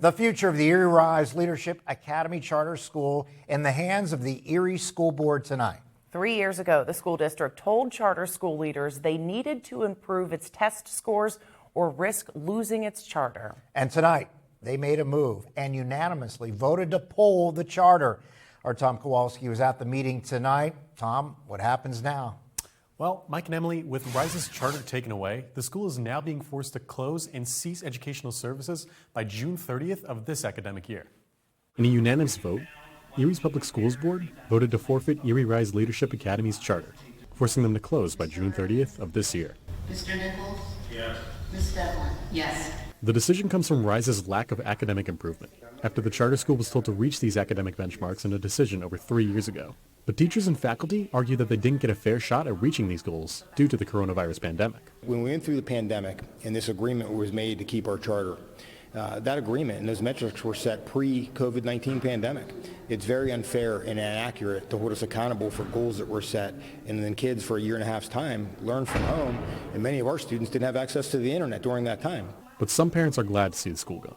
The future of the Erie Rise Leadership Academy Charter School in the hands of the Erie School Board tonight. 3 years ago, the school district told charter school leaders they needed to improve its test scores or risk losing its charter. And tonight, they made a move and unanimously voted to pull the charter. Our Tom Kowalski was at the meeting tonight. Tom, what happens now? Well, Mike and Emily, with Rise's charter taken away, the school is now being forced to close and cease educational services by June 30th of this academic year. In a unanimous vote, Erie's Public Schools Board voted to forfeit Erie Rise Leadership Academy's charter, forcing them to close by June 30th of this year. Mr. Nichols? Yes. Ms. Devlin? Yes. The decision comes from Rise's lack of academic improvement, after the charter school was told to reach these academic benchmarks in a decision over 3 years ago. But teachers and faculty argue that they didn't get a fair shot at reaching these goals due to the coronavirus pandemic. When we went through the pandemic and this agreement was made to keep our charter, that agreement and those metrics were set pre-COVID-19 pandemic. It's very unfair and inaccurate to hold us accountable for goals that were set and then kids for a year and a half's time learned from home, and many of our students didn't have access to the internet during that time. But some parents are glad to see the school go,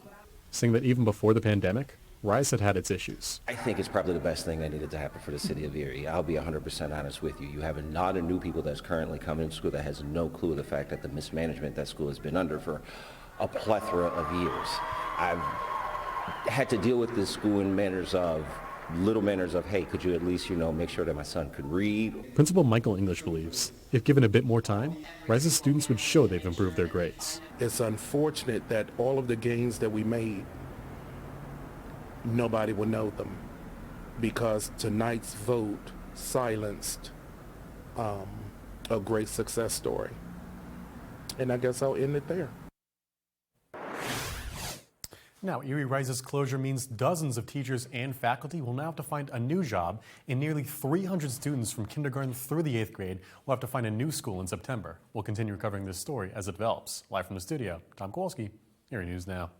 saying that even before the pandemic, Rise had its issues. I think it's probably the best thing that needed to happen for the city of Erie. I'll be 100% honest with you. You have a lot of new people that's currently coming to school that has no clue of the fact that the mismanagement that school has been under for a plethora of years. I've had to deal with this school in little manners of, hey, could you at least, make sure that my son could read? Principal Michael English believes, if given a bit more time, Rise's students would show they've improved their grades. It's unfortunate that all of the gains that we made, nobody will know them, because tonight's vote silenced a great success story. And I guess I'll end it there. Now, Erie Rise's closure means dozens of teachers and faculty will now have to find a new job, and nearly 300 students from kindergarten through the 8th grade will have to find a new school in September. We'll continue covering this story as it develops. Live from the studio, Tom Kowalski, Erie News Now.